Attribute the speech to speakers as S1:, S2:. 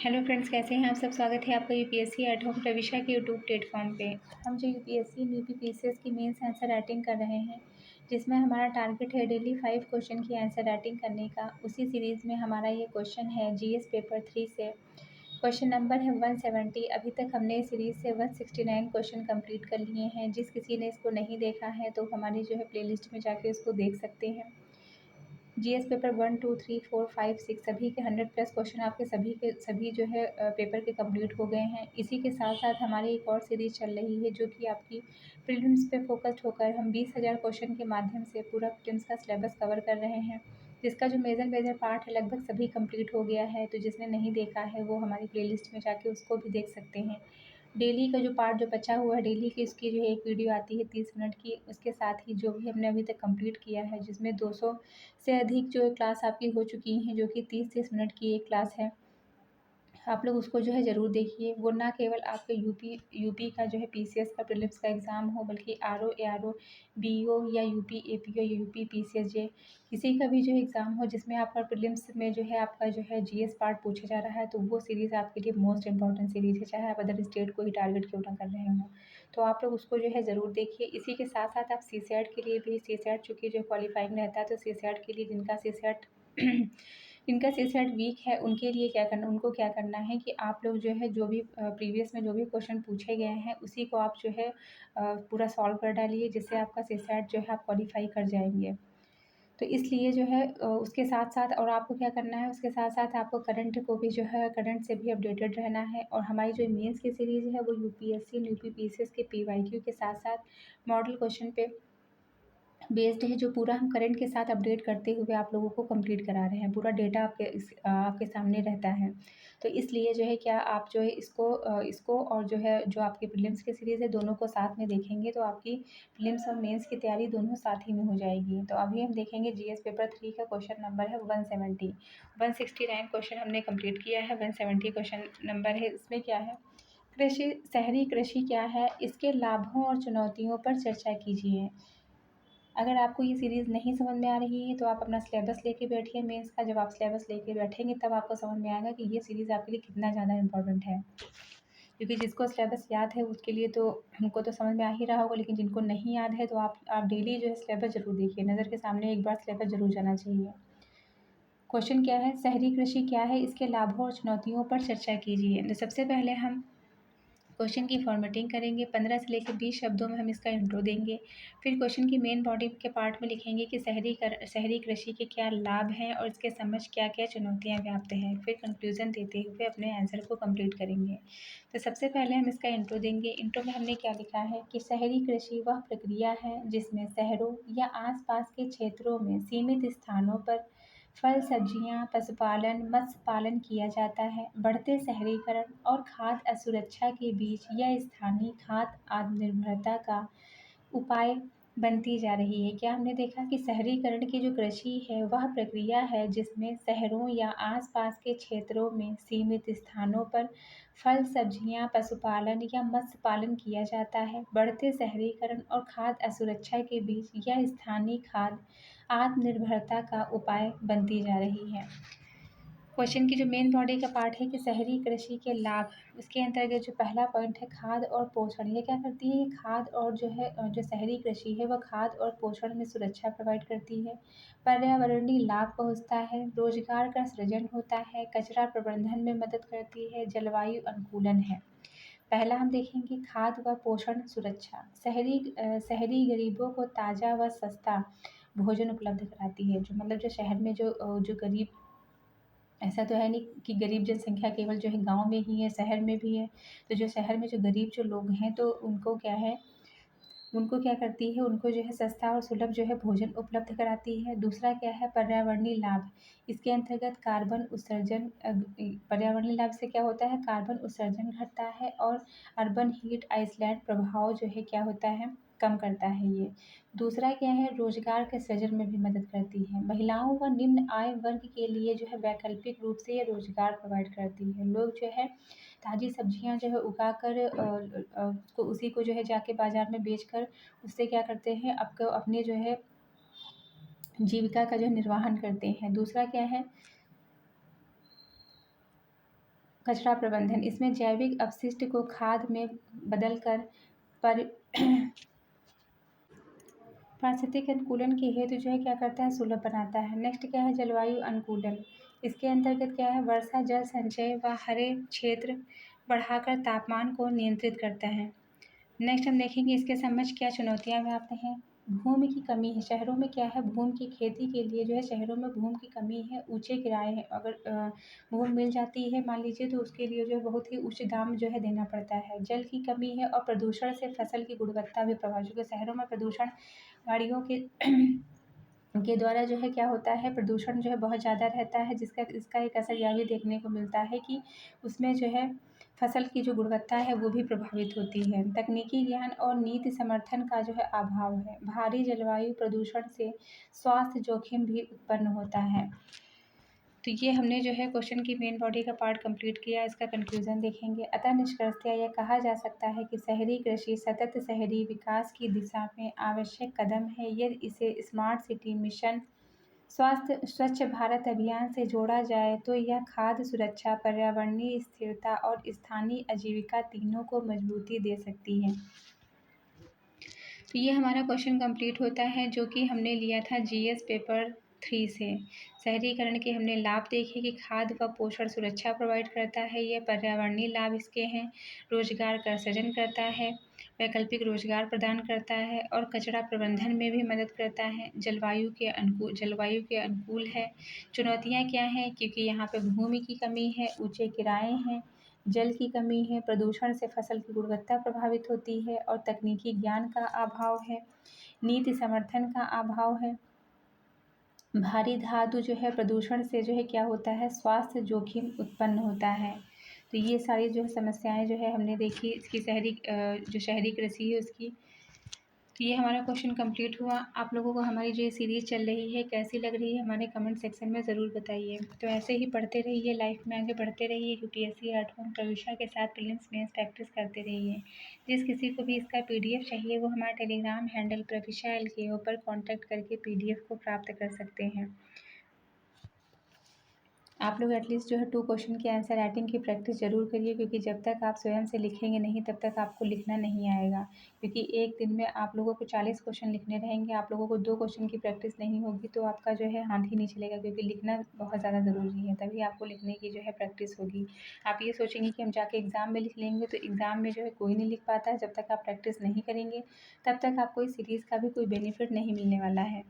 S1: Hello friends, कैसे हैं आप सब। स्वागत है आपका यूपीएससी एट होम प्रविशा के यूट्यूब प्लेटफॉर्म पे। हम जो यूपीएससी यूपी पीसीएस की मेंस आंसर राइटिंग कर रहे हैं, जिसमें हमारा टारगेट है डेली 5 क्वेश्चन की आंसर राइटिंग करने का। उसी सीरीज़ में हमारा ये क्वेश्चन है जीएस पेपर 3 से। क्वेश्चन नंबर है 170। अभी तक हमने इस सीरीज़ से 169 क्वेश्चन कंप्लीट कर लिए हैं। जिस किसी ने इसको नहीं देखा है तो हमारी जो है प्लेलिस्ट में जाके इसको देख सकते हैं। जीएस पेपर 1, 2, 3, 4, 5, 6 सभी के 100+ क्वेश्चन आपके सभी के सभी जो है पेपर के कंप्लीट हो गए हैं। इसी के साथ साथ हमारी एक और सीरीज़ चल रही है जो कि आपकी प्रीलिम्स पे फोकस्ड होकर हम 20,000 क्वेश्चन के माध्यम से पूरा प्रीलिम्स का सिलेबस कवर कर रहे हैं, जिसका जो मेजर पार्ट है लगभग सभी कंप्लीट हो गया है। तो जिसने नहीं देखा है वो हमारी प्लेलिस्ट में जाके उसको भी देख सकते हैं। डेली का जो पार्ट जो बचा हुआ है, डेली की उसकी जो है एक वीडियो आती है 30 मिनट की। उसके साथ ही जो भी हमने अभी तक कंप्लीट किया है, जिसमें 200 से अधिक जो क्लास आपकी हो चुकी हैं, जो कि 30-30 मिनट की एक क्लास है। आप लोग उसको जो है ज़रूर देखिए। वो ना केवल आपके यूपी का जो है पीसीएस का प्रीलिम्स का एग्ज़ाम हो, बल्कि आरओ, एआरओ, बीईओ या यूपी एपीओ या यूपी पीसीएस किसी का भी जो एग्ज़ाम हो जिसमें आपका प्रीलिम्स में जो है आपका जो है जीएस पार्ट पूछा जा रहा है, तो वो सीरीज़ आपके लिए मोस्ट इंपॉर्टेंट सीरीज़ है, चाहे आप अदर स्टेट को ही टारगेट क्यों ना कर रहे हों। तो आप लोग उसको जो है ज़रूर देखिए। इसी के साथ साथ आप सीसैट के लिए भी, सीसैट चूँकि जो क्वालिफाइंग रहता है, तो सीसैट के लिए जिनका सीसैट जिनका सीसैट वीक है उनके लिए उनको क्या करना है कि आप लोग जो है जो भी प्रीवियस में जो भी क्वेश्चन पूछे गए हैं उसी को आप जो है पूरा सॉल्व कर डालिए, जिससे आपका सीसैट जो है आप क्वालिफाई कर जाएंगे। तो इसलिए जो है उसके साथ साथ और आपको क्या करना है, उसके साथ साथ आपको करंट को भी जो है करंट से भी अपडेटेड रहना है। और हमारी जो मेंस की सीरीज़ है वो यूपीएससी यूपी पीसीएस के पीवाईक्यू के साथ साथ मॉडल क्वेश्चन पे बेस्ड है, जो पूरा हम करंट के साथ अपडेट करते हुए आप लोगों को कंप्लीट करा रहे हैं। पूरा डेटा आपके सामने रहता है। तो इसलिए जो है क्या आप जो है इसको और जो है जो आपकी प्रीलिम्स की सीरीज़ है दोनों को साथ में देखेंगे, तो आपकी प्रीलिम्स और मेंस की तैयारी दोनों साथ ही में हो जाएगी। तो अभी हम देखेंगे जीएस पेपर 3 का क्वेश्चन नंबर है 170। 169 क्वेश्चन हमने कंप्लीट किया है, 170 क्वेश्चन नंबर है। इसमें क्या है, कृषि, शहरी कृषि क्या है, इसके लाभों और चुनौतियों पर चर्चा कीजिए। अगर आपको ये सीरीज़ नहीं समझ में आ रही है तो आप अपना सिलेबस लेके बैठिए मेंस का। जब आप सिलेबस लेके बैठेंगे तब आपको समझ में आएगा कि ये सीरीज़ आपके लिए कितना ज़्यादा इम्पोर्टेंट है। क्योंकि जिसको सिलेबस याद है उसके लिए तो हमको तो समझ में आ ही रहा होगा, लेकिन जिनको नहीं याद है तो आप डेली जो है सिलेबस ज़रूर देखिए। नज़र के सामने एक बार सिलेबस ज़रूर जाना चाहिए। क्वेश्चन क्या है, शहरी कृषि क्या है, इसके लाभों और चुनौतियों पर चर्चा कीजिए। तो सबसे पहले हम क्वेश्चन की फॉर्मेटिंग करेंगे। 15 से लेकर 20 शब्दों में हम इसका इंट्रो देंगे। फिर क्वेश्चन की मेन बॉडी के पार्ट में लिखेंगे कि शहरी कृषि के क्या लाभ हैं और इसके समझ क्या क्या चुनौतियां व्याप्त हैं। फिर कंक्लूजन देते हुए अपने आंसर को कंप्लीट करेंगे। तो सबसे पहले हम इसका इंट्रो देंगे। इंट्रो में हमने क्या लिखा है कि शहरी कृषि वह प्रक्रिया है जिसमें शहरों या आसपास के क्षेत्रों में सीमित स्थानों पर फल, सब्जियां, पशुपालन, मत्स्य पालन किया जाता है। बढ़ते शहरीकरण और खाद्य असुरक्षा के बीच यह स्थानीय खाद्य आत्मनिर्भरता का उपाय बनती जा रही है। क्या हमने देखा कि शहरीकरण की जो कृषि है वह प्रक्रिया है जिसमें शहरों या आसपास के क्षेत्रों में सीमित स्थानों पर फल, सब्जियां, पशुपालन या मत्स्य पालन किया जाता है। बढ़ते शहरीकरण और खाद्य असुरक्षा के बीच यह स्थानीय खाद्य आत्मनिर्भरता का उपाय बनती जा रही है। क्वेश्चन की जो मेन बॉडी का पार्ट है कि शहरी कृषि के लाभ, उसके अंतर्गत जो पहला पॉइंट है खाद और पोषण। ये क्या करती है, खाद और जो है जो शहरी कृषि है वह खाद और पोषण में सुरक्षा प्रोवाइड करती है। पर्यावरणीय लाभ पहुँचता है, रोजगार का सृजन होता है, कचरा प्रबंधन में मदद करती है, जलवायु अनुकूलन है। पहला हम देखेंगे खाद व पोषण सुरक्षा। शहरी गरीबों को ताज़ा व सस्ता भोजन उपलब्ध कराती है। जो मतलब जो शहर में जो गरीब, ऐसा तो है नहीं कि गरीब जनसंख्या केवल जो है गाँव में ही है, शहर में भी है। तो जो शहर में जो गरीब जो लोग हैं तो उनको क्या है, उनको क्या करती है, उनको जो है सस्ता और सुलभ जो है भोजन उपलब्ध कराती है। दूसरा क्या है, पर्यावरणीय लाभ। इसके अंतर्गत कार्बन उत्सर्जन, पर्यावरणीय लाभ से क्या होता है, कार्बन उत्सर्जन घटता है और अर्बन हीट आइसलैंड प्रभाव जो है क्या होता है, कम करता है ये। दूसरा क्या है, रोजगार के सृजन में भी मदद करती है। महिलाओं व निम्न आय वर्ग के लिए जो है वैकल्पिक रूप से ये रोजगार प्रोवाइड करती है। लोग जो है ताज़ी सब्जियां जो है उगाकर उसको उसी को जो है जाके बाज़ार में बेचकर उससे क्या करते हैं, आपको अपने जो है जीविका का जो है निर्वाहन करते हैं। दूसरा क्या है, कचरा प्रबंधन, इसमें जैविक अपशिष्ट को खाद में बदलकर पर पारिस्थितिक अनुकूलन के हेतु जो है क्या करता है, सुलभ बनाता है। नेक्स्ट क्या है, जलवायु अनुकूलन। इसके अंतर्गत क्या है, वर्षा जल संचय व हरे क्षेत्र बढ़ाकर तापमान को नियंत्रित करता है। नेक्स्ट हम देखेंगे इसके समझ क्या चुनौतियाँ व्याप्त हैं। भूमि की कमी है, शहरों में क्या है, भूमि की खेती के लिए जो है शहरों में भूमि की कमी है, ऊंचे किराए हैं। अगर भूमि मिल जाती है मान लीजिए तो उसके लिए जो है बहुत ही उच्च दाम जो है देना पड़ता है। जल की कमी है और प्रदूषण से फसल की गुणवत्ता भी प्रभावित, क्योंकि शहरों में प्रदूषण गाड़ियों के द्वारा जो है क्या होता है, प्रदूषण जो है बहुत ज़्यादा रहता है, जिसका इसका एक असर यह भी देखने को मिलता है कि उसमें जो है फसल की जो गुणवत्ता है वो भी प्रभावित होती है। तकनीकी ज्ञान और नीति समर्थन का जो है अभाव है। भारी जलवायु प्रदूषण से स्वास्थ्य जोखिम भी उत्पन्न होता है। तो ये हमने जो है क्वेश्चन की मेन बॉडी का पार्ट कंप्लीट किया। इसका कंक्लूजन देखेंगे। अतः निष्कर्षतः यह कहा जा सकता है कि शहरी कृषि सतत शहरी विकास की दिशा में आवश्यक कदम है। यदि इसे स्मार्ट सिटी मिशन, स्वास्थ्य स्वच्छ भारत अभियान से जोड़ा जाए तो यह खाद्य सुरक्षा, पर्यावरणीय स्थिरता और स्थानीय आजीविका तीनों को मजबूती दे सकती है। तो ये हमारा क्वेश्चन कंप्लीट होता है जो कि हमने लिया था जीएस पेपर 3 से। शहरीकरण के हमने लाभ देखे कि खाद्य व पोषण सुरक्षा प्रोवाइड करता है। ये पर्यावरणीय लाभ इसके हैं, रोजगार का सृजन करता है, वैकल्पिक रोजगार प्रदान करता है और कचरा प्रबंधन में भी मदद करता है। जलवायु के अनुकूल है। चुनौतियाँ क्या हैं, क्योंकि यहाँ पे भूमि की कमी है, ऊंचे किराए हैं, जल की कमी है, प्रदूषण से फसल की गुणवत्ता प्रभावित होती है और तकनीकी ज्ञान का अभाव है, नीति समर्थन का अभाव है। भारी धातु जो है प्रदूषण से जो है क्या होता है, स्वास्थ्य जोखिम उत्पन्न होता है। तो ये सारी जो है समस्याएं जो है हमने देखी इसकी जो शहरी कृषि है उसकी। तो ये हमारा क्वेश्चन कंप्लीट हुआ। आप लोगों को हमारी जो ये सीरीज़ चल रही है कैसी लग रही है हमारे कमेंट सेक्शन में ज़रूर बताइए। तो ऐसे ही पढ़ते रहिए, लाइफ में आगे बढ़ते रहिए, यूपीएससी 8वां प्रविष्या के साथ प्रीलिम्स मेंस प्रैक्टिस करते रहिए। जिस किसी को भी इसका पीडीएफ चाहिए वो हमारा टेलीग्राम हैंडल प्रविष्या LKO पर कॉन्टैक्ट करके पीडीएफ को प्राप्त कर सकते हैं। आप लोग एटलीस्ट जो है 2 क्वेश्चन की आंसर राइटिंग की प्रैक्टिस ज़रूर करिए, क्योंकि जब तक आप स्वयं से लिखेंगे नहीं तब तक आपको लिखना नहीं आएगा। क्योंकि एक दिन में आप लोगों को 40 क्वेश्चन लिखने रहेंगे, आप लोगों को 2 क्वेश्चन की प्रैक्टिस नहीं होगी तो आपका जो है हाथ ही नहीं चलेगा, क्योंकि लिखना बहुत ज़्यादा ज़रूरी है, तभी आपको लिखने की जो है प्रैक्टिस होगी। आप ये सोचेंगे कि हम जाके एग्ज़ाम में लिख लेंगे, तो एग्ज़ाम में जो है कोई नहीं लिख पाता है। जब तक आप प्रैक्टिस नहीं करेंगे तब तक आपको इस सीरीज़ का भी कोई बेनिफिट नहीं मिलने वाला है।